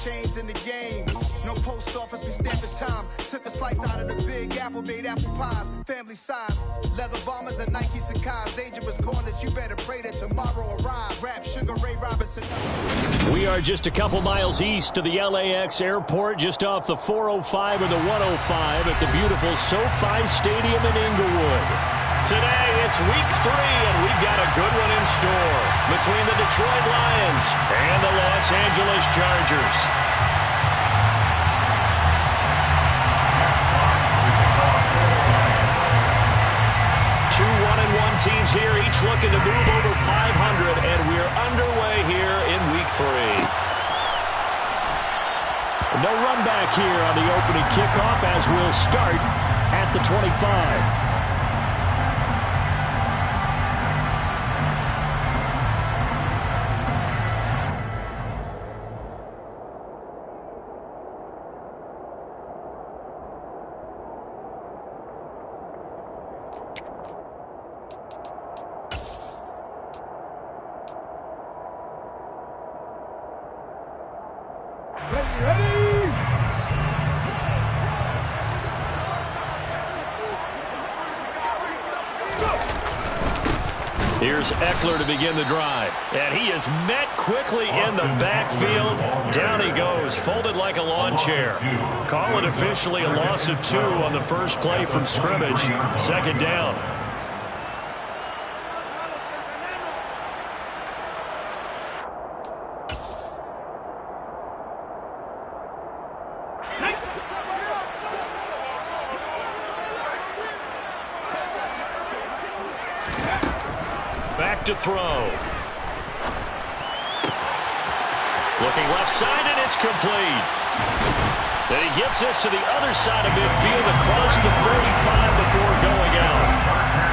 chains in the game. No post office, we stamp the time. Took a slice out of the big apple, made apple pies. Family size, leather bombers and Nike Sacai's. Dangerous corners, you better pray that tomorrow arrives. Rap Sugar Ray Robinson. We are just a couple miles east of the LAX airport, just off the 405 or the 105 at the beautiful SoFi Stadium in Inglewood. Today, it's week 3, and we've got a good one in store between the Detroit Lions and the Los Angeles Chargers. Two 1-1 teams here, each looking to move over 500, and we're underway here in week 3. No run back here on the opening kickoff as we'll start at the 25. Here's Eckler to begin the drive. And he is met quickly in the backfield. Down he goes, folded like a lawn chair. Call it officially a loss of 2 on the first play from scrimmage. Second down. Back to throw. Looking left side, and it's complete. Then he gets us to the other side of midfield across the 35 before going out.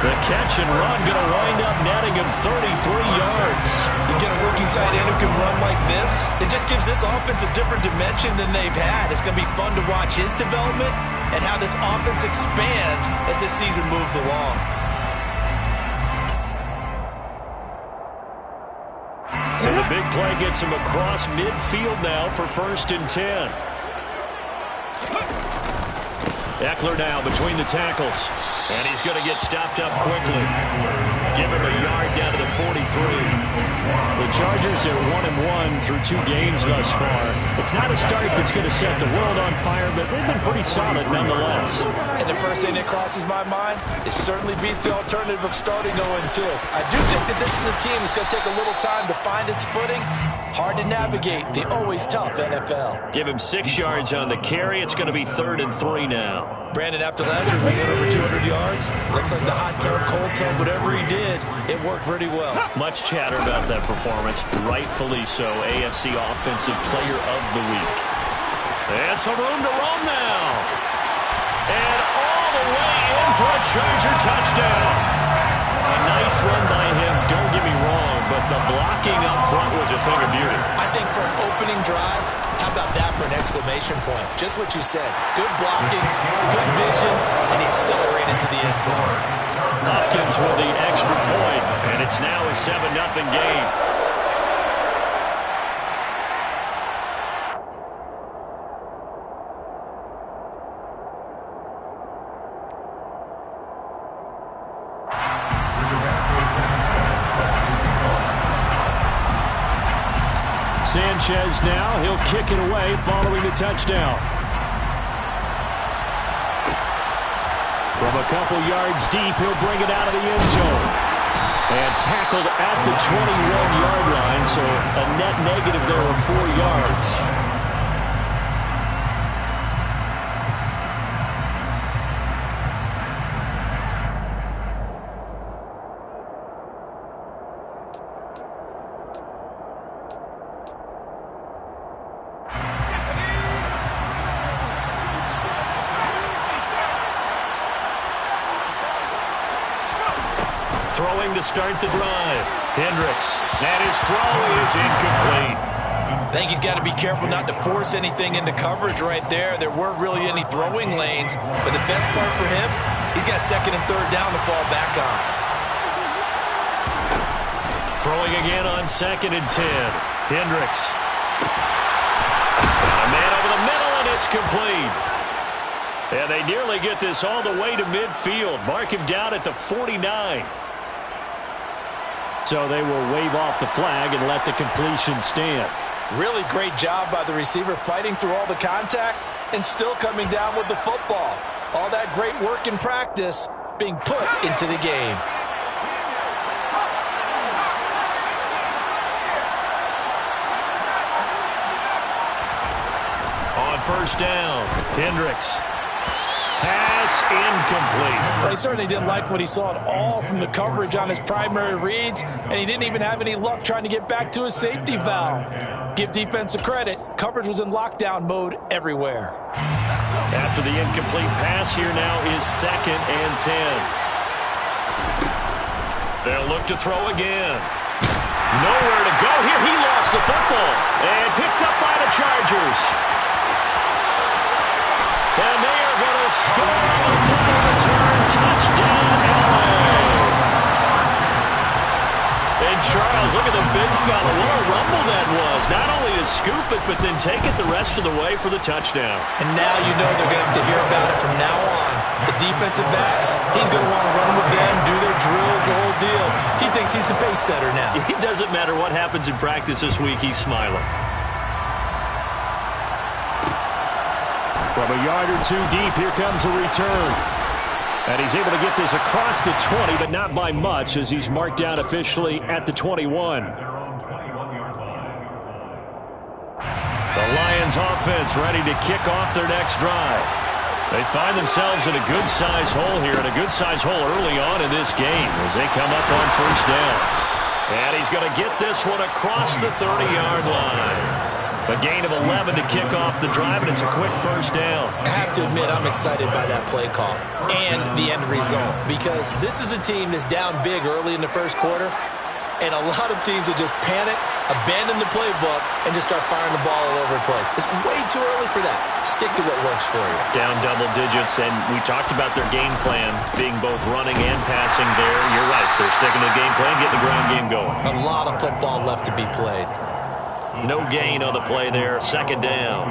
The catch and run going to wind up netting him 33 yards. You get a rookie tight end who can run like this, it just gives this offense a different dimension than they've had. It's going to be fun to watch his development and how this offense expands as this season moves along. So the big play gets him across midfield now for 1st and 10. Eckler now between the tackles. And he's going to get stopped up quickly. Give him a yard down to the 43. The Chargers are 1-1 through 2 games thus far. It's not a start that's going to set the world on fire, but they've been pretty solid nonetheless. And the first thing that crosses my mind, it certainly beats the alternative of starting 0-2. I do think that this is a team that's going to take a little time to find its footing. Hard to navigate the always tough NFL. Give him 6 yards on the carry. It's going to be 3rd and 3 now. Brandon, after last year, we went over 200 yards. Looks like the hot tub, cold tub, whatever he did, it worked pretty well. Much chatter about that performance. Rightfully so. AFC Offensive Player of the Week. And some room to roam now. And all the way in for a Charger touchdown. A nice run by him, don't get me wrong, but the blocking up front was a thing of beauty. I think for an opening drive, how about that for an exclamation point? Just what you said. Good blocking, good vision, and he accelerated to the end zone. Hopkins with the extra point, and it's now a 7-0 game. Sanchez now, he'll kick it away following the touchdown. From a couple yards deep, he'll bring it out of the end zone. And tackled at the 21-yard line, so a net negative there of 4 yards. Throwing to start the drive. Hendricks. And his throw is incomplete. I think he's got to be careful not to force anything into coverage right there. There weren't really any throwing lanes. But the best part for him, he's got 2nd and 3rd down to fall back on. Throwing again on 2nd and 10. Hendricks. And they nearly get this all the way to midfield. Mark him down at the 49. So they will wave off the flag and let the completion stand. Really great job by the receiver fighting through all the contact and still coming down with the football. All that great work in practice being put into the game. On first down, Hendricks. Pass incomplete. Well, he certainly didn't like what he saw at all from the coverage on his primary reads, and he didn't even have any luck trying to get back to his safety valve. Give defense a credit. Coverage was in lockdown mode everywhere. After the incomplete pass, here now is 2nd and 10. They'll look to throw again. Nowhere to go here. He lost the football and picked up by the Chargers. And they are going to score on the final return. Touchdown, LA. And Charles, look at the big fella. What a rumble that was. Not only to scoop it, but then take it the rest of the way for the touchdown. And now you know they're going to have to hear about it from now on. The defensive backs, he's going to want to run with them, do their drills, the whole deal. He thinks he's the pace setter now. It doesn't matter what happens in practice this week, he's smiling. From a yard or two deep, here comes a return. And he's able to get this across the 20, but not by much, as he's marked down officially at the 21. The Lions offense ready to kick off their next drive. They find themselves in a good-sized hole here, and a good-sized hole early on in this game as they come up on first down. And he's going to get this one across the 30-yard line. A gain of 11 to kick off the drive, and it's a quick first down. I have to admit, I'm excited by that play call and the end result, because this is a team that's down big early in the first quarter, and a lot of teams will just panic, abandon the playbook, and just start firing the ball all over the place. It's way too early for that. Stick to what works for you. Down double digits, and we talked about their game plan being both running and passing there. You're right. They're sticking to the game plan, getting the ground game going. A lot of football left to be played. No gain on the play there. 2nd down.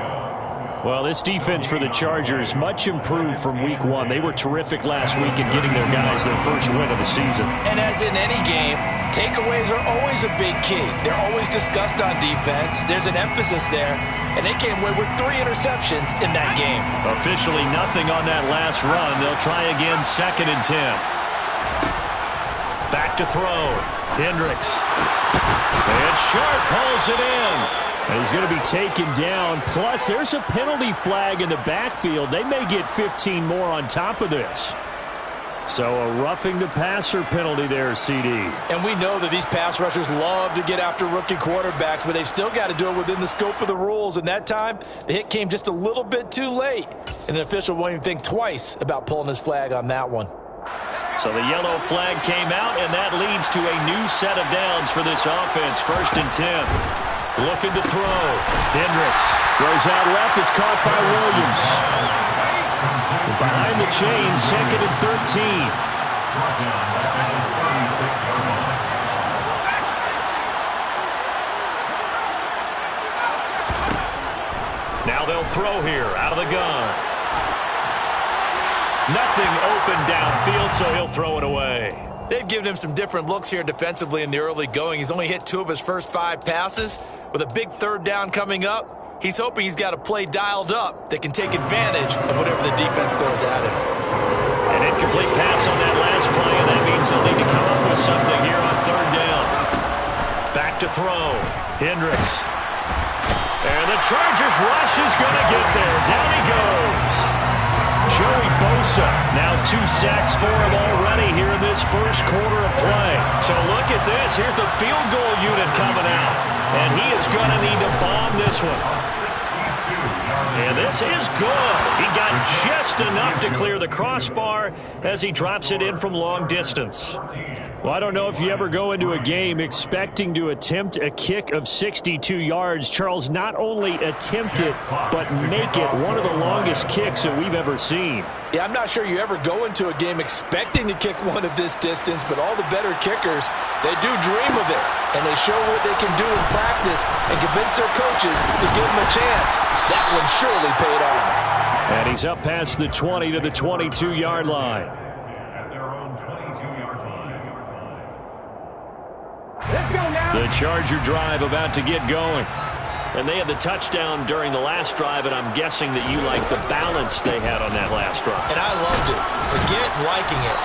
Well, this defense for the Chargers, much improved from week 1. They were terrific last week in getting their guys their first win of the season. And as in any game, takeaways are always a big key. They're always discussed on defense. There's an emphasis there. And they came away with 3 interceptions in that game. Officially nothing on that last run. They'll try again 2nd and 10. Back to throw. Hendricks. And Sharp pulls it in. And he's going to be taken down. Plus, there's a penalty flag in the backfield. They may get 15 more on top of this. So a roughing the passer penalty there, CD. And we know that these pass rushers love to get after rookie quarterbacks, but they've still got to do it within the scope of the rules. And that time, the hit came just a little bit too late. And the official won't even think twice about pulling this flag on that one. So the yellow flag came out, and that leads to a new set of downs for this offense. 1st and 10. Looking to throw. Hendricks goes out left. It's caught by Williams. Behind the chains, 2nd and 13. Now they'll throw here out of the gun. Nothing open downfield, so he'll throw it away. They've given him some different looks here defensively in the early going. He's only hit 2 of his first 5 passes. With a big 3rd down coming up, he's hoping he's got a play dialed up that can take advantage of whatever the defense throws at him. An incomplete pass on that last play, and that means they'll need to come up with something here on 3rd down. Back to throw. Hendricks. And the Chargers rush is going to get there. Down he goes. Joey Bosa, now 2 sacks for him already here in this first quarter of play. So look at this. Here's the field goal unit coming out. And he is going to need to bomb this one. And this is good. He got just enough to clear the crossbar as he drops it in from long distance. Well, I don't know if you ever go into a game expecting to attempt a kick of 62 yards. Charles, not only attempt it, but make it one of the longest kicks that we've ever seen. Yeah, I'm not sure you ever go into a game expecting to kick one of this distance, but all the better kickers, they do dream of it. And they show what they can do in practice and convince their coaches to give them a chance. That one surely paid off. And he's up past the 20 to the 22-yard line. At their own 22-yard line. Let's go now. The Charger drive about to get going. And they had the touchdown during the last drive, and I'm guessing that you like the balance they had on that last drive. And I loved it. Forget liking it.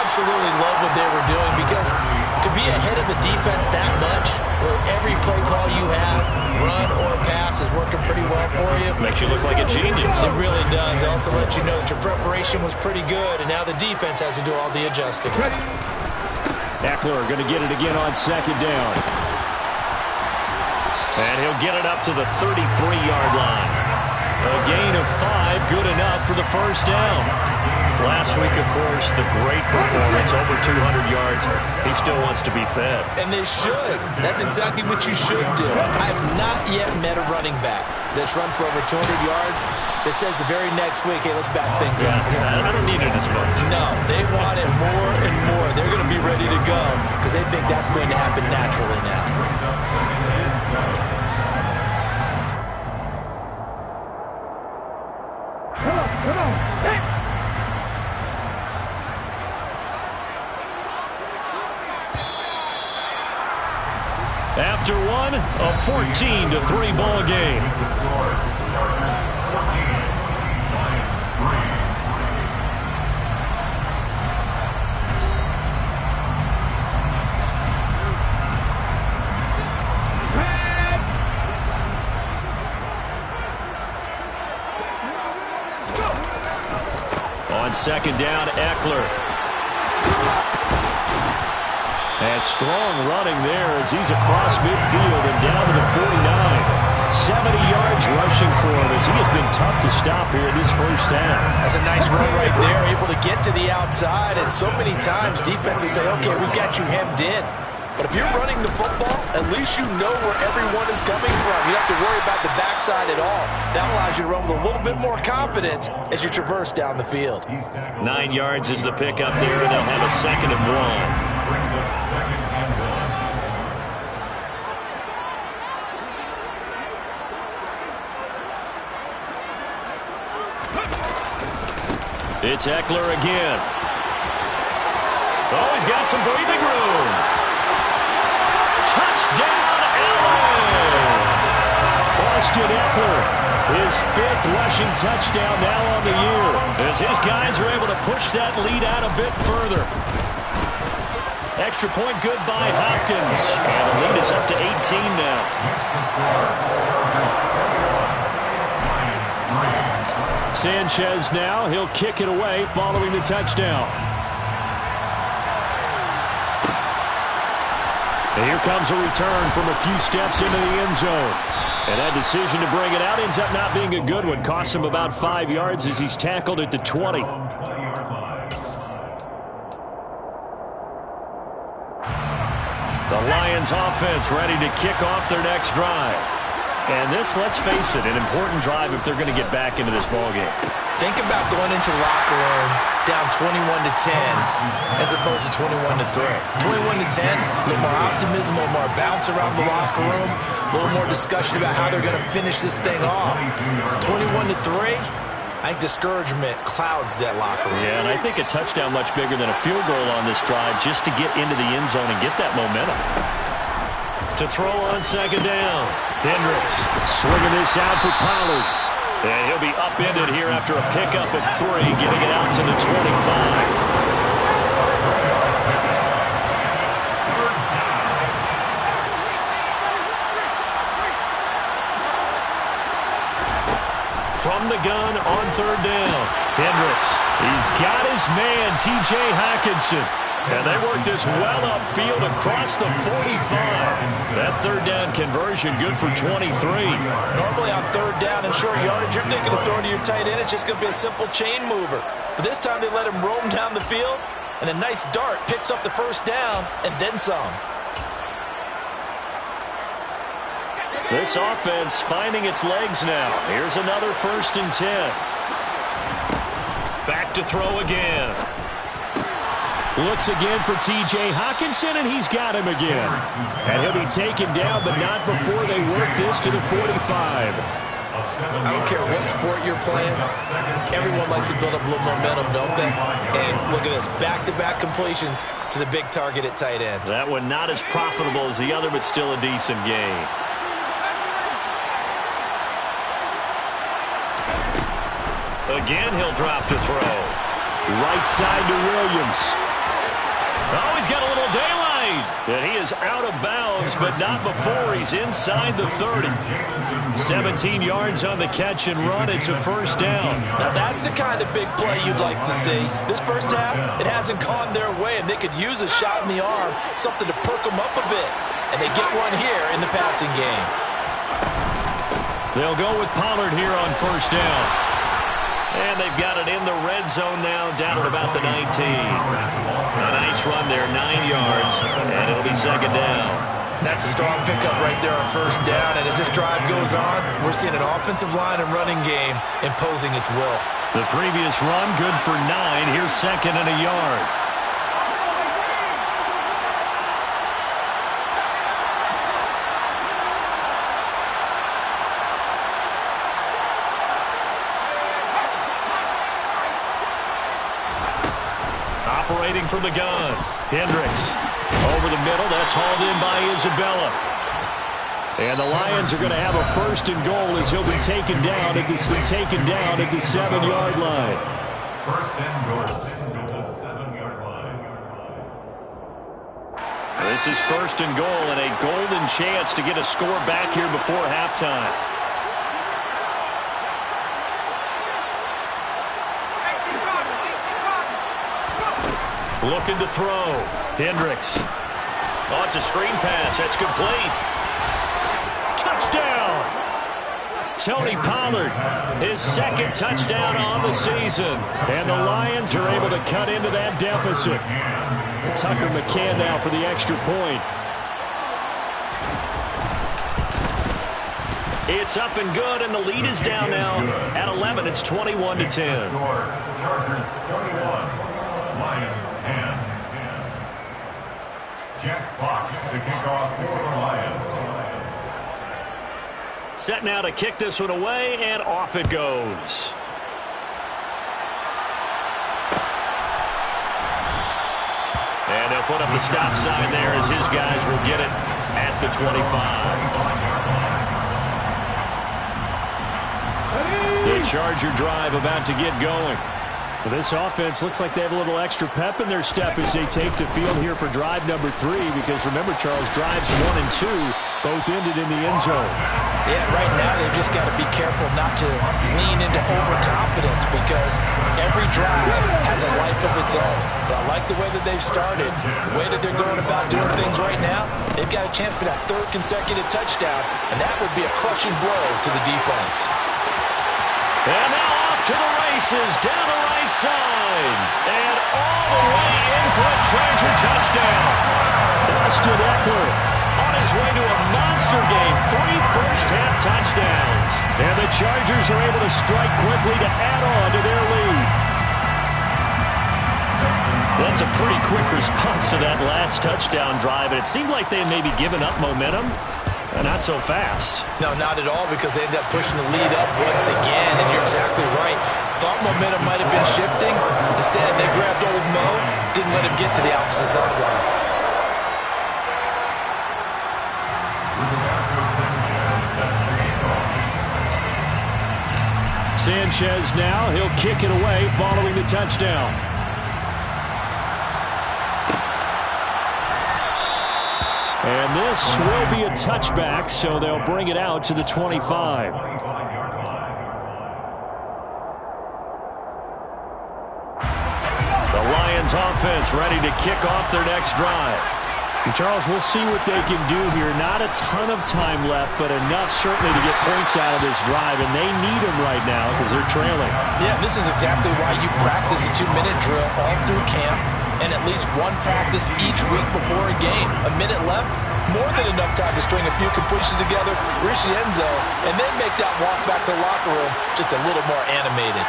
Absolutely love what they were doing, because to be ahead of the defense that much, where every play call you have, run or pass, is working pretty well for you. Makes you look like a genius. It really does. It also lets you know that your preparation was pretty good, and now the defense has to do all the adjusting. Eckler going to get it again on second down. And he'll get it up to the 33-yard line. A gain of 5, good enough for the first down. Last week, of course, the great performance, over 200 yards. He still wants to be fed. And they should. That's exactly what you should do. I have not yet met a running back that's run for over 200 yards that says the very next week, hey, let's back things up. I don't need it as much. No, they want it more and more. They're going to be ready to go because they think that's going to happen naturally now. Come on. After one, a 14-3 ball game. On second down, Eckler. And strong running there as he's across midfield and down to the 49. 70 yards rushing for him as he has been tough to stop here in this first half. That's a nice run right there, able to get to the outside. And so many times defenses say, okay, we've got you hemmed in. But if you're running the football, at least you know where everyone is coming from. You don't have to worry about the backside at all. That allows you to run with a little bit more confidence as you traverse down the field. 9 yards is the pickup there, and they'll have a 2nd and 1. Brings up 2nd and 1. It's Eckler again. Oh, he's got some breathing room. Touchdown, Allen! Austin Eckler, his 5th rushing touchdown now on the year, as his guys are able to push that lead out a bit further. Extra point good by Hopkins. And the lead is up to 18 now. Sanchez now. He'll kick it away following the touchdown. And here comes a return from a few steps into the end zone. And that decision to bring it out ends up not being a good one. Costs him about 5 yards as he's tackled at the 20. The Lions offense ready to kick off their next drive. And this, let's face it, an important drive if they're going to get back into this ballgame. Think about going into the locker room down 21-10 as opposed to 21-3. 21-10, a little more optimism, a little more bounce around the locker room, a little more discussion about how they're going to finish this thing off. 21-3, I think discouragement clouds that locker room. Yeah, and I think a touchdown much bigger than a field goal on this drive just to get into the end zone and get that momentum. To throw on second down. Hendricks swinging this out for Pollard. And he'll be upended here after a pickup of 3, getting it out to the 25. From the gun on third down. Hendricks, he's got his man, T.J. Hockenson. And they work this well upfield across the 45. That third down conversion good for 23. Normally on third down and short yardage, you're thinking of throwing to your tight end. It's just going to be a simple chain mover. But this time they let him roam down the field, and a nice dart picks up the first down and then some. This offense finding its legs now. Here's another 1st and 10. Back to throw again. Looks again for T.J. Hockenson, and he's got him again. And he'll be taken down, but not before they work this to the 45. I don't care what sport you're playing. Everyone likes to build up a little momentum, don't they? And look at this, back-to-back completions to the big target at tight end. That one not as profitable as the other, but still a decent gain. Again, he'll drop to throw. Right side to Williams. Oh, he's got a little daylight. And he is out of bounds, but not before he's inside the 30. 17 yards on the catch and run. It's a first down. Now, that's the kind of big play you'd like to see. This first half, it hasn't gone their way, and they could use a shot in the arm, something to perk them up a bit. And they get one here in the passing game. They'll go with Pollard here on first down. And they've got it in the red zone now, down at about the 19. A nice run there, 9 yards, and it'll be second down. That's a strong pickup right there on first down, and as this drive goes on, we're seeing an offensive line and running game imposing its will. The previous run, good for 9. Here's second and a yard. Operating from the gun. Hendricks over the middle. That's hauled in by Isabella. And the Lions are going to have a first and goal as he'll be taken down at the 7-yard line. First and goal at the 7-yard line. This is first and goal and a golden chance to get a score back here before halftime. Looking to throw. Hendricks. Oh, it's a screen pass. That's complete. Touchdown! Tony Pollard, his second touchdown on the season. And the Lions are able to cut into that deficit. Tucker McCann now for the extra point. It's up and good, and the lead is down now at 11. It's 21-10. Chargers 21, Lions 10. Jack Fox to kick off for the Lions. Set now to kick this one away, and off it goes. And they'll put up the stop sign there as his guys will get it at the 25. The Charger drive about to get going. Well, this offense looks like they have a little extra pep in their step as they take the field here for drive number 3, because remember, Charles, drives 1 and 2 both ended in the end zone. Yeah, right now they've just got to be careful not to lean into overconfidence, because every drive has a life of its own. But I like the way that they've started, the way that they're going about doing things right now. They've got a chance for that 3rd consecutive touchdown, and that would be a crushing blow to the defense. And now off to the races, down the right side. And all the way in for a Charger touchdown. Austin Eckler on his way to a monster game. 3 first-half touchdowns. And the Chargers are able to strike quickly to add on to their lead. That's a pretty quick response to that last touchdown drive. And it seemed like they had maybe given up momentum. Not so fast. No, not at all, because they ended up pushing the lead up once again, and you're exactly right. Thought momentum might have been shifting. Instead, they grabbed old Mo, didn't let him get to the opposite sideline. Sanchez now, he'll kick it away following the touchdown. And this will be a touchback, so they'll bring it out to the 25. The Lions offense ready to kick off their next drive. And Charles, we'll see what they can do here. Not a ton of time left, but enough certainly to get points out of this drive, and they need them right now because they're trailing. Yeah, this is exactly why you practice a 2-minute drill all through camp, and at least one practice each week before a game. A minute left, more than enough time to string a few completions together, reach the end zone, and then make that walk back to the locker room just a little more animated.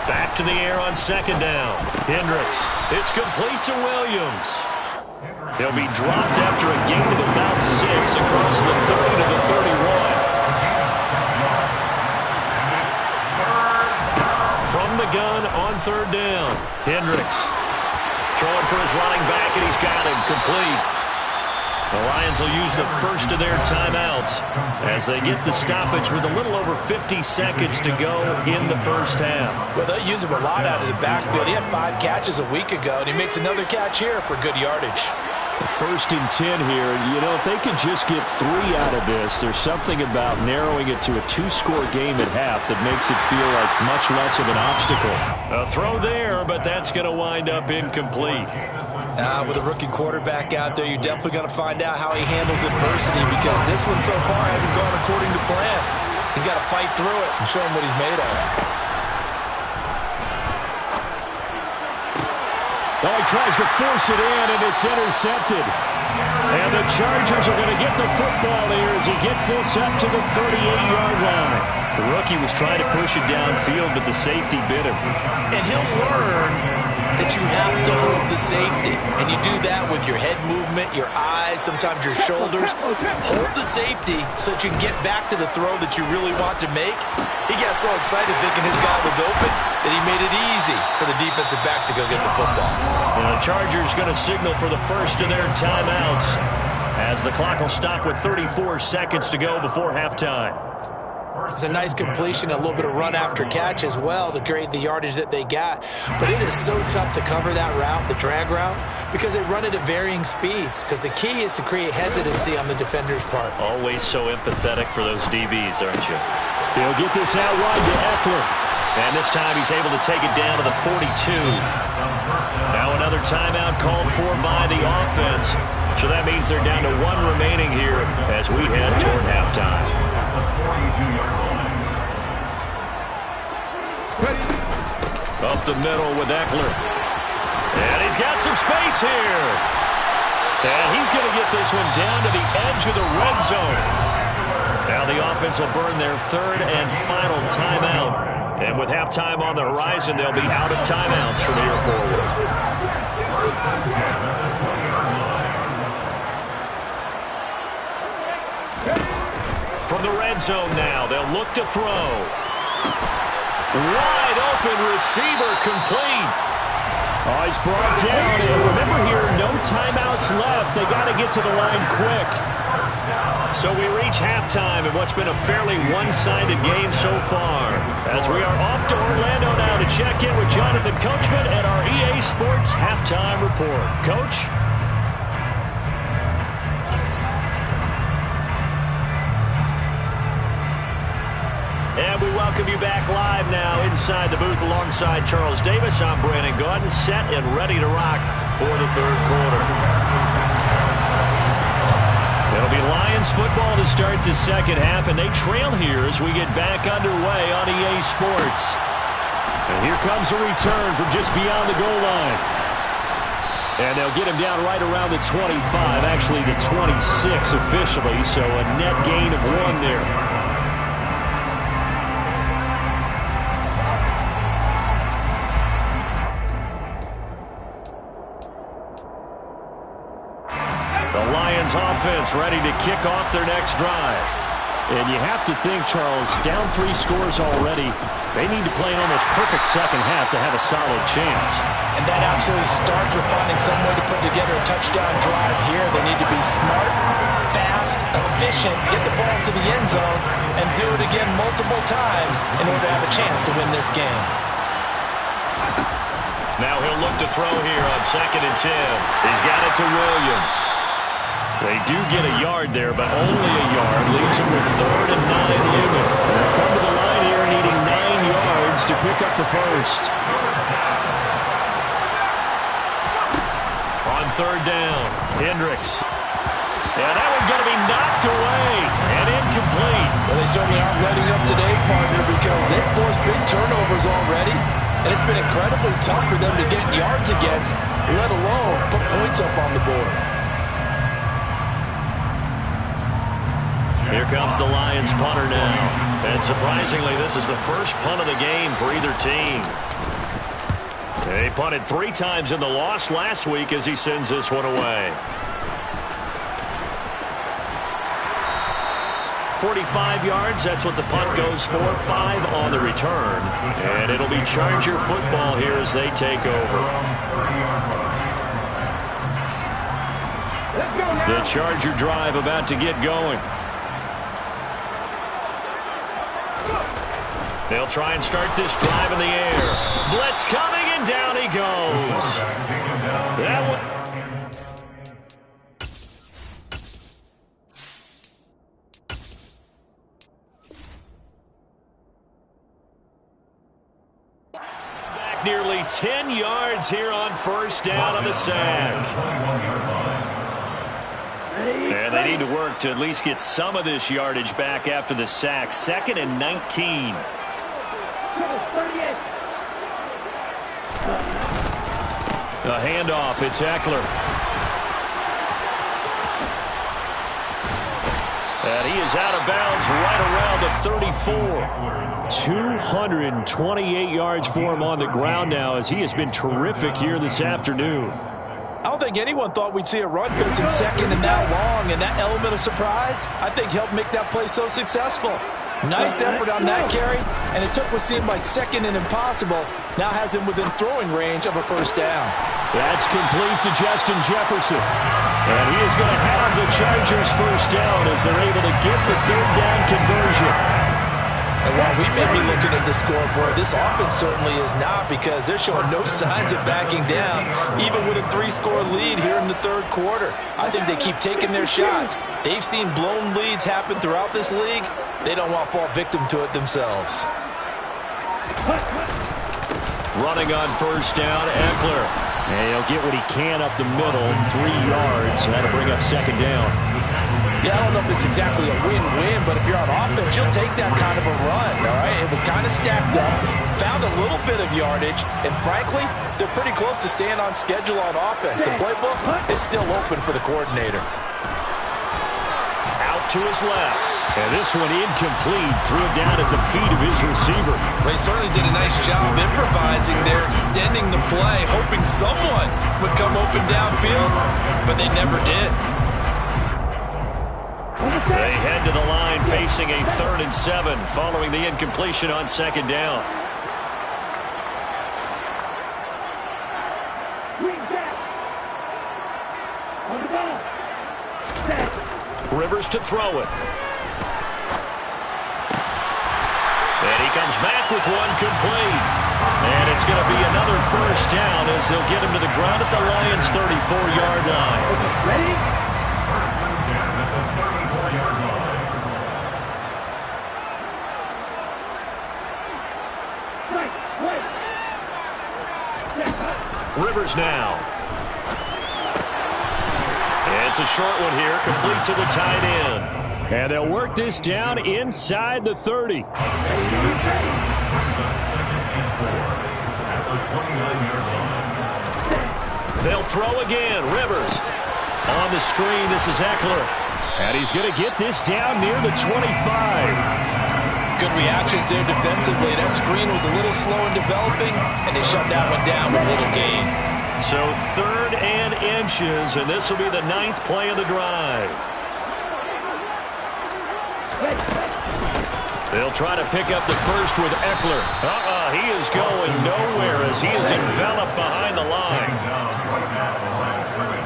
Back to the air on second down. Hendricks. It's complete to Williams. He'll be dropped after a gain of about 6 across the 30 to the third down. Hendricks throwing for his running back, and he's got him complete. The Lions will use the first of their timeouts as they get the stoppage with a little over 50 seconds to go in the first half. Well, they use him a lot out of the backfield. He had 5 catches a week ago, and he makes another catch here for good yardage. First and 10 here. You know, if they could just get 3 out of this, there's something about narrowing it to a 2-score game at half that makes it feel like much less of an obstacle. A throw there, but that's going to wind up incomplete. With a rookie quarterback out there, you're definitely going to find out how he handles adversity, because this one so far hasn't gone according to plan. He's got to fight through it and show him what he's made of. Oh, he tries to force it in, and it's intercepted. And the Chargers are going to get the football here as he gets this up to the 38-yard line. The rookie was trying to push it downfield, but the safety bit him. And he'll learn that you have to hold the safety. And you do that with your head movement, your eyes, sometimes your shoulders. Hold the safety so that you can get back to the throw that you really want to make. He got so excited thinking his guy was open that he made it easy for the defensive back to go get the football. And the Chargers going to signal for the first of their timeouts as the clock will stop with 34 seconds to go before halftime. It's a nice completion, a little bit of run after catch as well to create the yardage that they got. But it is so tough to cover that route, the drag route, because they run it at varying speeds. Because the key is to create hesitancy on the defender's part. Always so empathetic for those DBs, aren't you? He'll get this out wide to Eckler. And this time he's able to take it down to the 42. Now another timeout called for by the offense. So that means they're down to 1 remaining here as we head toward halftime. Up the middle with Eckler. And he's got some space here. And he's going to get this one down to the edge of the red zone. Now the offense will burn their 3rd and final timeout. And with halftime on the horizon, they'll be out of timeouts from here forward. From the red zone now, they'll look to throw. Wide open receiver complete. Oh, he's brought down. And remember here, no timeouts left. They got to get to the line quick. So we reach halftime in what's been a fairly one-sided game so far. As we are off to Orlando now to check in with Jonathan Coachman at our EA Sports Halftime Report. Coach? And we welcome you back live now inside the booth alongside Charles Davis. I'm Brandon Gaudin, set and ready to rock for the 3rd quarter. It'll be Lions football to start the 2nd half, and they trail here as we get back underway on EA Sports. And here comes a return from just beyond the goal line. And they'll get him down right around the 25, actually the 26 officially, so a net gain of 1 there. Offense ready to kick off their next drive. And you have to think, Charles, down 3 scores already. They need to play an almost perfect 2nd half to have a solid chance. And that absolutely starts with finding some way to put together a touchdown drive here. They need to be smart, fast, efficient, get the ball to the end zone, and do it again multiple times in order to have a chance to win this game. Now he'll look to throw here on 2nd and 10. He's got it to Williams. They do get a yard there, but only a yard. Leaves them with 3rd and 9 unit. They'll come to the line here needing 9 yards to pick up the first. On 3rd down, Hendricks. And that one's going to be knocked away and incomplete. Well, they certainly aren't letting up today, partner, because they've forced big turnovers already. And it's been incredibly tough for them to get yards against, let alone put points up on the board. Here comes the Lions punter now. And surprisingly, this is the first punt of the game for either team. They punted 3 times in the loss last week as he sends this one away. 45 yards, that's what the punt goes for. 5 on the return. And it'll be Charger football here as they take over. The Charger drive about to get going. They'll try and start this drive in the air. Blitz coming, and down he goes. That one. Back nearly 10 yards here on first down on the sack. And they need to work to at least get some of this yardage back after the sack. 2nd and 19. A handoff. It's Eckler. And he is out of bounds right around the 34. 228 yards for him on the ground now as he has been terrific here this afternoon. I don't think anyone thought we'd see a run because in 2nd and that long, and that element of surprise, I think helped make that play so successful. Nice effort on that carry, and it took what seemed like 2nd and impossible, now has him within throwing range of a first down. That's complete to Justin Jefferson. And he is going to have the Chargers first down as they're able to get the 3rd down conversion. And while we may be looking at the scoreboard, this offense certainly is not, because they're showing no signs of backing down, even with a 3-score lead here in the 3rd quarter. I think they keep taking their shots. They've seen blown leads happen throughout this league. They don't want to fall victim to it themselves. Running on first down, Eckler. And he'll get what he can up the middle, 3 yards. That'll bring up 2nd down. Yeah, I don't know if it's exactly a win-win, but if you're on offense, you'll take that kind of a run, all right? It was kind of stacked up, found a little bit of yardage, and frankly, they're pretty close to staying on schedule on offense. The playbook is still open for the coordinator. Out to his left. And this one incomplete, threw it down at the feet of his receiver. They certainly did a nice job improvising there, extending the play, hoping someone would come open downfield, but they never did. They head to the line facing a 3rd and 7 following the incompletion on 2nd down. Rivers to throw it. And he comes back with one complete. And it's going to be another first down as they'll get him to the ground at the Lions' 34-yard line. Ready? First and 10 at the 34-yard line. Rivers now. It's a short one here, complete to the tight end. And they'll work this down inside the 30. Brings up 2nd and 4 at the 29-yard line. They'll throw again. Rivers on the screen. This is Eckler. And he's going to get this down near the 25. Good reactions there defensively. That screen was a little slow in developing, and they shut that one down with a little gain. So 3rd and inches, and this will be the 9th play of the drive. They'll try to pick up the first with Eckler. He is going nowhere as he is enveloped behind the line. Downs right now on the line of scrimmage.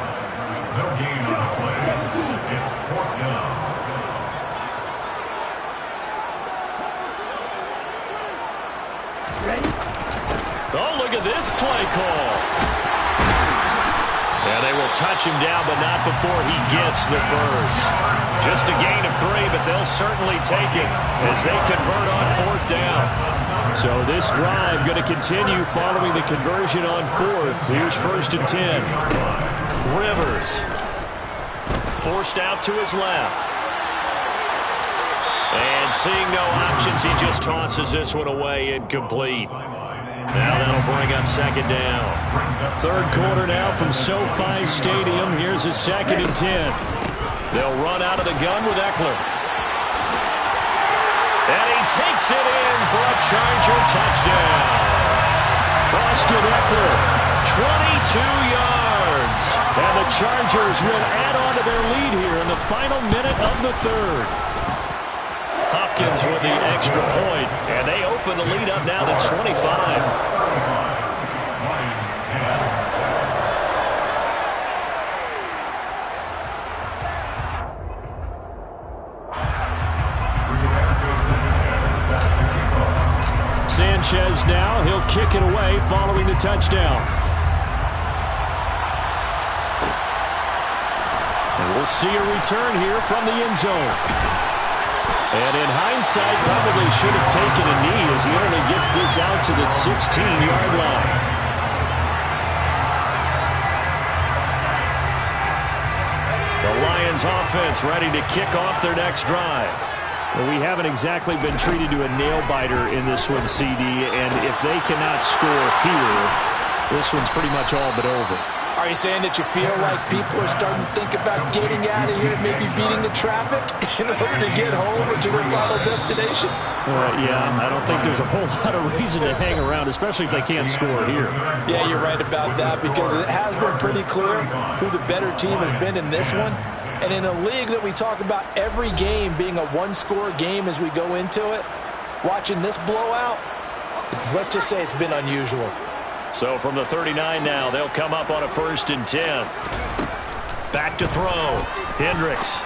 No gain on the play. It's 4th down. Oh, look at this play call. Yeah, they will touch him down, but not before he gets the first. Just a gain of 3, but they'll certainly take it as they convert on 4th down. So this drive going to continue following the conversion on 4th. Here's 1st and 10. Rivers forced out to his left. And seeing no options, he just tosses this one away, incomplete. Now that'll bring up 2nd down. 3rd quarter now from SoFi Stadium. Here's a 2nd and 10. They'll run out of the gun with Eckler. And he takes it in for a Charger touchdown. Austin Eckler, 22 yards. and the Chargers will add on to their lead here in the final minute of the 3rd. Lions with the extra point, and they open the lead up now to 25. Sanchez now, he'll kick it away following the touchdown. And we'll see a return here from the end zone. And in hindsight, probably should have taken a knee as he only gets this out to the 16-yard line. The Lions offense ready to kick off their next drive. Well, we haven't exactly been treated to a nail-biter in this one, CD, and if they cannot score here, this one's pretty much all but over. Are you saying that you feel like people are starting to think about getting out of here, maybe beating the traffic in order to get home or to their final destination? Yeah, I don't think there's a whole lot of reason to hang around, especially if they can't score here. Yeah, you're right about that, because it has been pretty clear who the better team has been in this one. And in a league that we talk about every game being a one-score game as we go into it, watching this blowout, let's just say it's been unusual. So from the 39 now, they'll come up on a 1st and 10. Back to throw. Hendricks.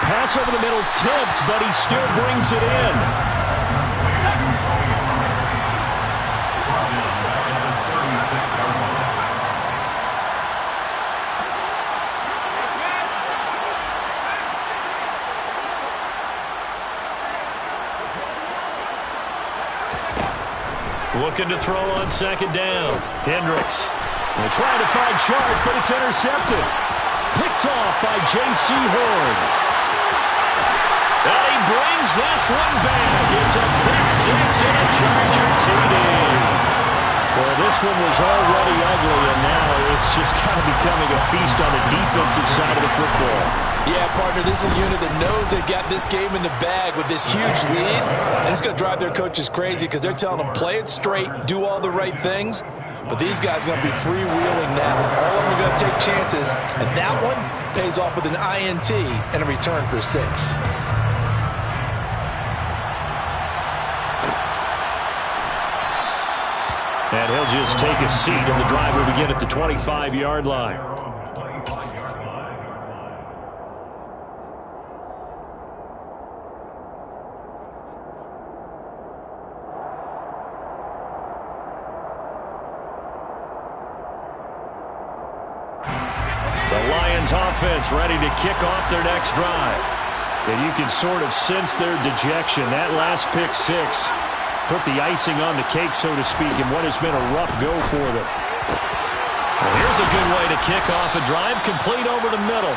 Pass over the middle tipped, but he still brings it in. Looking to throw on 2nd down. Hendricks. They're trying to find Chark, but it's intercepted. Picked off by J.C. Horn. And he brings this one back. It's a pick 6 and a Charger TD. Well, this one was already ugly, and now it's just kind of becoming a feast on the defensive side of the football. Yeah, partner, this is a unit that knows they got this game in the bag with this huge lead, and it's going to drive their coaches crazy because they're telling them play it straight, do all the right things, but these guys are going to be freewheeling now. All of them are going to take chances, and that one pays off with an INT and a return for 6. And he'll just take a seat, and the drive will begin at the 25-yard line. The Lions offense ready to kick off their next drive. And you can sort of sense their dejection. That last pick 6 put the icing on the cake, so to speak, in what has been a rough go for them. Well, here's a good way to kick off a drive, complete over the middle.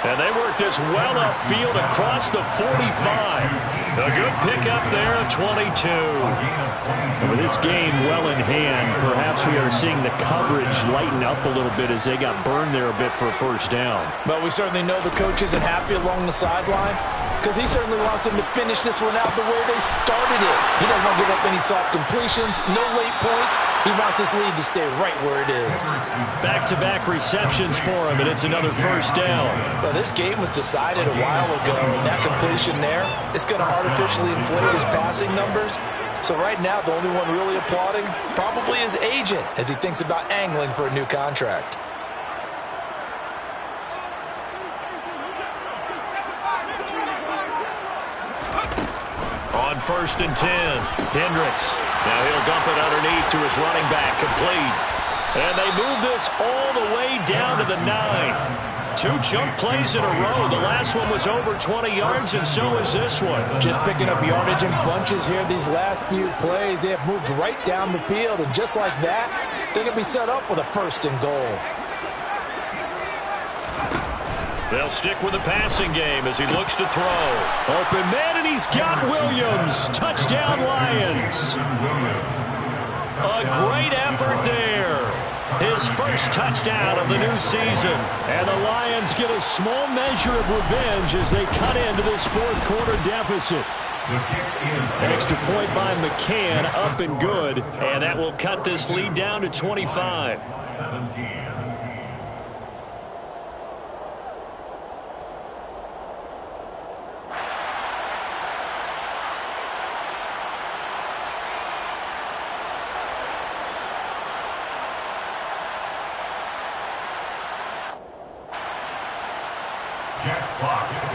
And they work this well upfield across the 45. A good pickup there, 22. And with this game well in hand, perhaps we are seeing the coverage lighten up a little bit as they got burned there a bit for a 1st down. But we certainly know the coach isn't happy along the sideline, because he certainly wants them to finish this one out the way they started it. He doesn't want to give up any soft completions, no late points. He wants his lead to stay right where it is. Back-to-back receptions for him, and it's another 1st down. Well, this game was decided a while ago, and that completion there is going to artificially inflate his passing numbers. So right now, the only one really applauding probably his agent as he thinks about angling for a new contract. On 1st and 10, Hendricks. Now he'll dump it underneath to his running back, complete. And they move this all the way down to the 9. 2 jump plays in a row. The last one was over 20 yards, and so is this one. Just picking up yardage in bunches here these last few plays. They have moved right down the field, and just like that, they're going to be set up with a 1st and goal. They'll stick with the passing game as he looks to throw. Open man, and he's got Williams. Touchdown, Lions. A great effort there. His 1st touchdown of the new season. And the Lions get a small measure of revenge as they cut into this 4th quarter deficit. Extra point by McCann, up and good. And that will cut this lead down to 25.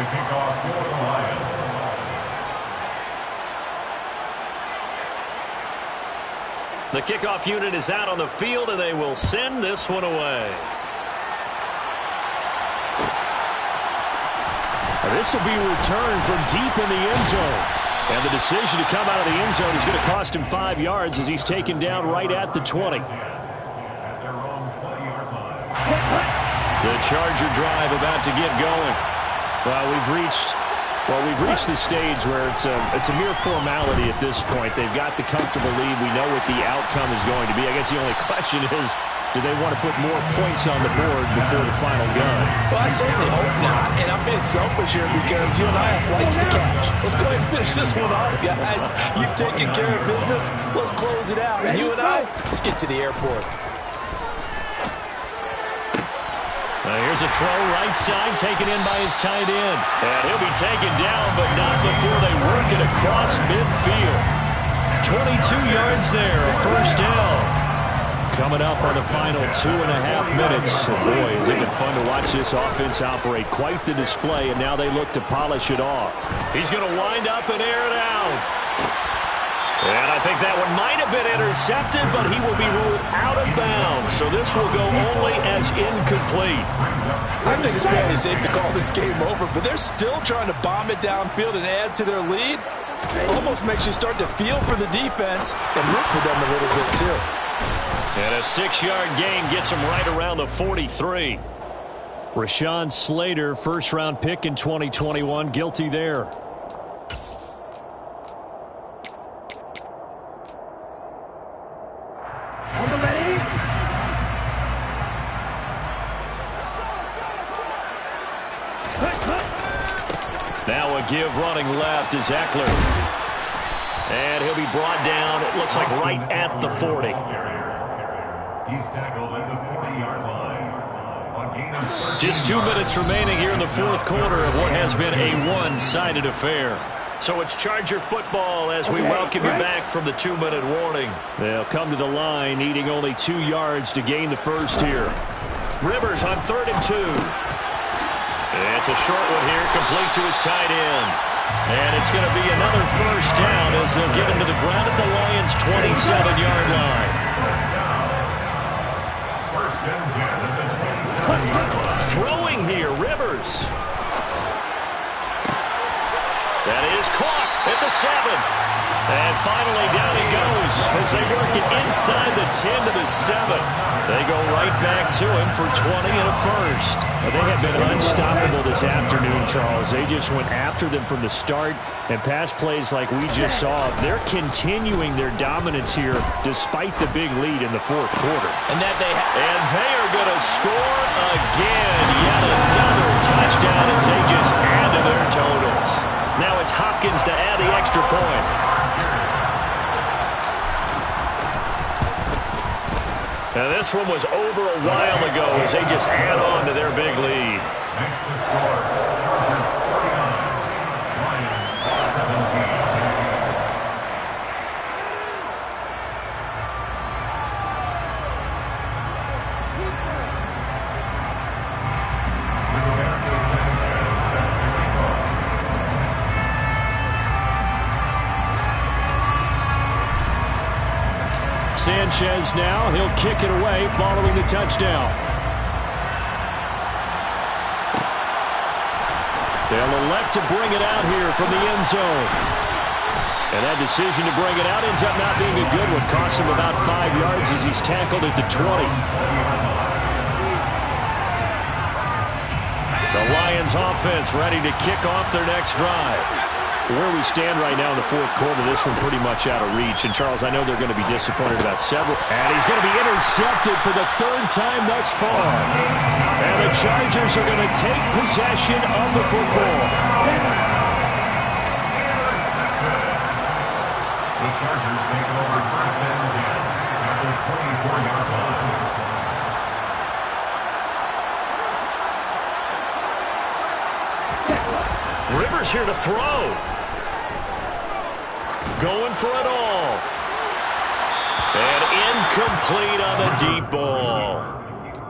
to kick off for the Lions. The kickoff unit is out on the field, and they will send this one away. This will be returned from deep in the end zone. And the decision to come out of the end zone is going to cost him 5 yards as he's taken down right at the 20. At their own 20-yard line. The Charger drive about to get going. Well, we've reached the stage where it's a mere formality at this point. They've got the comfortable lead. We know what the outcome is going to be. I guess the only question is, do they want to put more points on the board before the final gun? Well, I certainly hope not, and I'm being selfish here because you and I have flights to catch. Let's go ahead and finish this one off, guys. You've taken care of business. Let's close it out. And you and I, let's get to the airport. Here's a throw right side, taken in by his tight end. And he'll be taken down, but not before they work it across midfield. 22 yards there, a first down. Coming up on the final 2.5 minutes. And boy, has it been fun to watch this offense operate. Quite the display, and now they look to polish it off. He's going to wind up and air it out. And I think that one might have been intercepted, but he will be ruled out of bounds. So this will go only as incomplete. I think it's fairly safe to call this game over, but they're still trying to bomb it downfield and add to their lead. Almost makes you start to feel for the defense and root for them a little bit too. And a 6-yard gain gets him right around the 43. Rashawn Slater, first-round pick in 2021, guilty there. Now a give running left is Eckler. And he'll be brought down, it looks like right at the 40. He's tackled at the 40-yard line. On gain of 13 Just 2 minutes remaining here in the fourth quarter of what has been a one-sided affair. So it's Charger football as we welcome you back from the 2-minute warning. They'll come to the line, needing only 2 yards to gain the first here. Rivers on 3rd and 2. It's a short one here, complete to his tight end. And it's going to be another first down as they'll get him to the ground at the Lions' 27-yard line. First and 10 at the 27-yard line. Throwing here, Rivers. That is caught at the 7. And finally down he goes as they work it inside the 10 to the 7. They go right back to him for 20 and a first. Well, they have been unstoppable this afternoon, Charles. They just went after them from the start, and pass plays like we just saw, they're continuing their dominance here despite the big lead in the fourth quarter. And they are going to score again. Yet another touchdown as they just add to their totals. Now it's Hopkins to add the extra point. Now this one was over a while ago as they just add on to their big lead. Next to score, Chargers 49, Lions 17. Sanchez now, he'll kick it away following the touchdown. They'll elect to bring it out here from the end zone. And that decision to bring it out ends up not being a good one. Costs him about 5 yards as he's tackled at the 20. The Lions offense ready to kick off their next drive. Where we stand right now in the fourth quarter, this one pretty much out of reach. And, Charles, I know they're going to be disappointed about several. And he's going to be intercepted for the 3rd time thus far. And the Chargers are going to take possession of the football. The Chargers take over first and 10 at the 24-yard line. Rivers here to throw. Going for it all. And incomplete on the deep ball.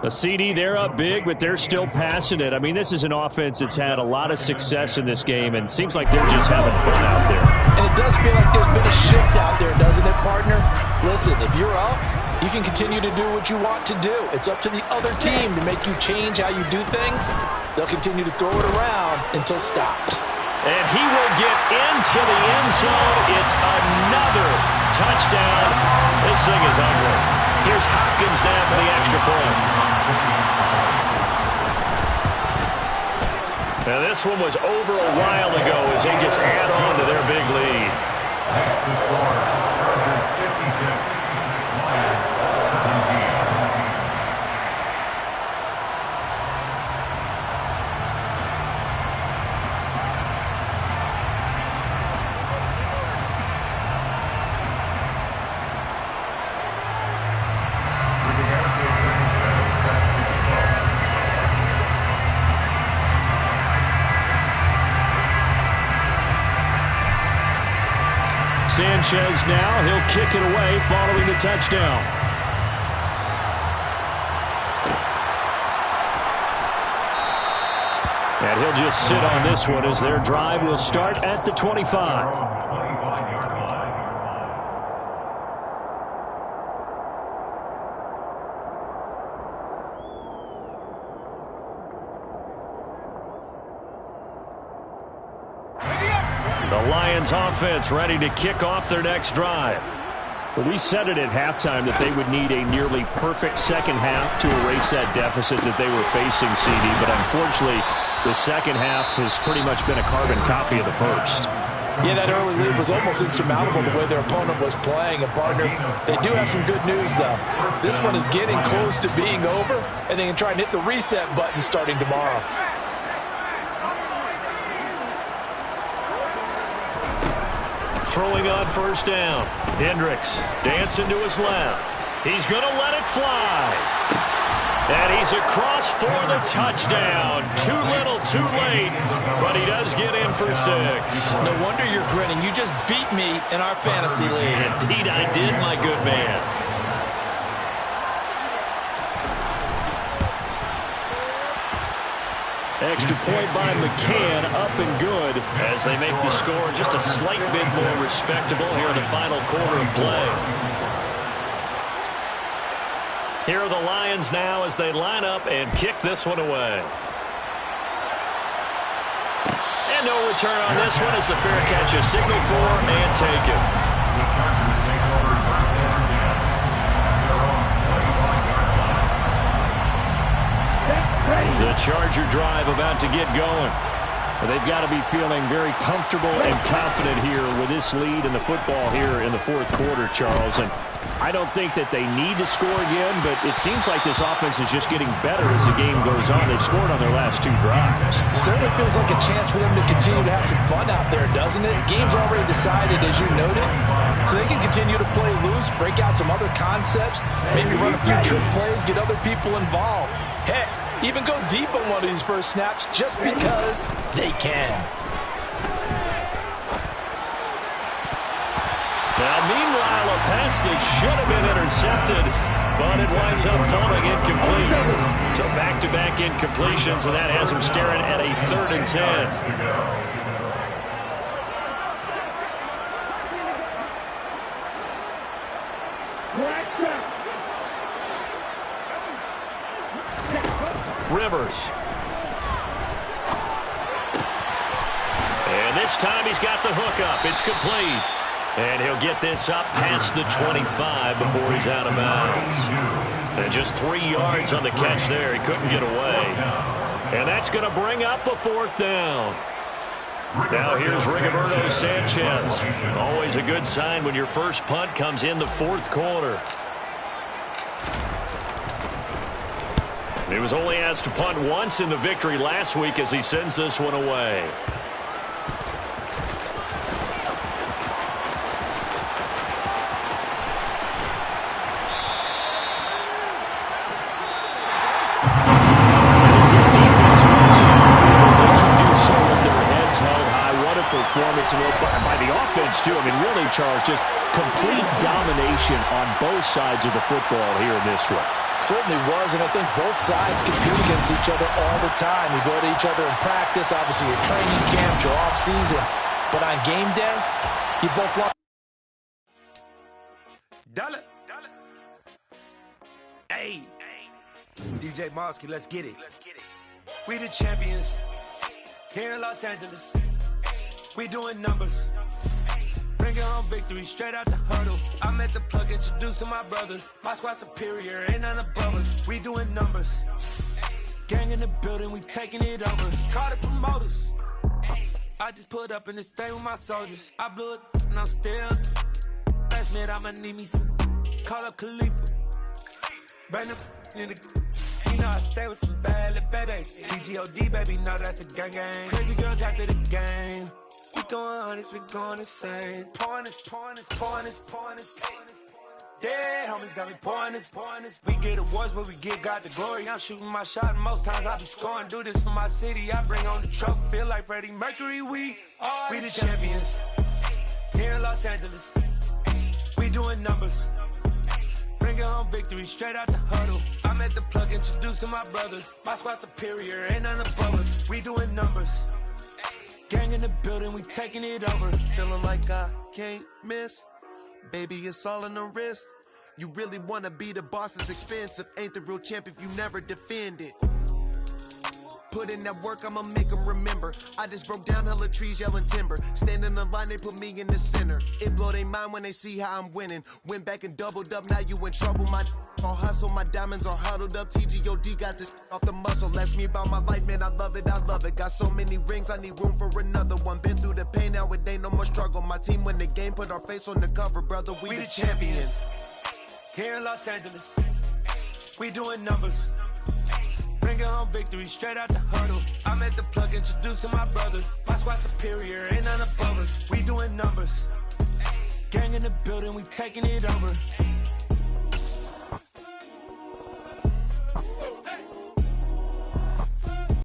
A CD, they're up big, but they're still passing it. I mean, this is an offense that's had a lot of success in this game, and it seems like they're just having fun out there. And it does feel like there's been a shift out there, doesn't it, partner? Listen, if you're up, you can continue to do what you want to do. It's up to the other team to make you change how you do things. They'll continue to throw it around until stopped. And he will get into the end zone. It's another touchdown. This thing is ugly. Here's Hopkins now for the extra point. Now this one was over a while ago as they just add on to their big lead. Next to score, Chargers 56, Lions 17. Sanchez now, he'll kick it away following the touchdown. And he'll just sit on this one as their drive will start at the 25. The Lions offense ready to kick off their next drive. Well, we said it at halftime that they would need a nearly perfect second half to erase that deficit that they were facing, CD. But unfortunately, the second half has pretty much been a carbon copy of the first. Yeah, that early lead was almost insurmountable the way their opponent was playing. And, partner, they do have some good news, though. This one is getting close to being over, and they can try and hit the reset button starting tomorrow. Throwing on first down. Hendricks dancing to his left. He's going to let it fly. And he's across for the touchdown. Too little, too late. But he does get in for 6. No wonder you're grinning. You just beat me in our fantasy league. Indeed I did, my good man. Extra point by McCann, up and good. As they make the score just a slight bit more respectable here in the final quarter of play. Here are the Lions now as they line up and kick this one away. And no return on this one as the fair catch is signaled for and taken. The Chargers take over first and 10. Their own 25-yard line. The Charger drive about to get going. They've got to be feeling very comfortable and confident here with this lead in the football here in the fourth quarter, Charles. And I don't think that they need to score again, but it seems like this offense is just getting better as the game goes on. They've scored on their last 2 drives. Certainly feels like a chance for them to continue to have some fun out there, doesn't it? Game's already decided, as you noted, so they can continue to play loose, break out some other concepts, maybe run a few trick plays, get other people involved. Heck, even go deep on one of these first snaps just because they can. Now, meanwhile, a pass that should have been intercepted, but it winds up falling incomplete. So back-to-back incompletions, and that has them staring at a 3rd and 10. Rivers. And this time he's got the hook up. It's complete. And he'll get this up past the 25 before he's out of bounds. And just 3 yards on the catch there. He couldn't get away. And that's going to bring up a 4th down. Now here's Rigoberto Sanchez. Always a good sign when your first punt comes in the 4th quarter. He was only asked to punt once in the victory last week as he sends this one away. Performance by the offense, too. I mean, really, Charles, just complete domination on both sides of the football here in this one. Certainly was, and I think both sides compete against each other all the time. You go to each other in practice, obviously your training camps, your off-season. But on game day, you both want... Dollar. Hey. DJ Mosky, let's get it. We the champions here in Los Angeles. We doing numbers. Bringing home victory straight out the huddle. I'm at the plug, introduced to my brothers. My squad superior, ain't none above us. We doing numbers. Gang in the building, we taking it over. Call the promoters. I just put up in this thing with my soldiers. I blew it and I'm still. Last minute, I'ma need me some. Call up Khalifa. Bring the in the. You know I stay with some bad little baby. TGOD, baby, no, that's a gang gang. Crazy girls after the game. We going honest, we going insane. Pouring this. Dead homies got me pouring this. We get awards, but we give God the glory. I'm shooting my shot, and most times I be scoring. Do this for my city, I bring on the trophy. Feel like Freddie Mercury, we the champions. Here in Los Angeles, we doing numbers. Bringing home victory straight out the huddle. I'm at the plug, introduced to my brothers. My squad superior, ain't none above us. We doing numbers. Gang in the building, we taking it over. Feeling like I can't miss. Baby, it's all in the wrist. You really wanna be the boss, it's expensive. Ain't the real champ if you never defend it. Put in that work, I'ma make them remember. I just broke down hella trees, yelling timber. Stand in the line, they put me in the center. It blow their mind when they see how I'm winning. Went back and doubled up, now you in trouble. My all hustle, my diamonds are huddled up. TGOD got this off the muscle. Ask me about my life, man, I love it. Got so many rings, I need room for another one. Been through the pain, now it ain't no more struggle. My team win the game, put our face on the cover, brother. We the champions. Here in Los Angeles, we doing numbers. Bringing home victory straight out the huddle. I'm at the plug, introduced to my brothers. My squad superior, ain't none above us. We doing numbers. Gang in the building, we taking it over.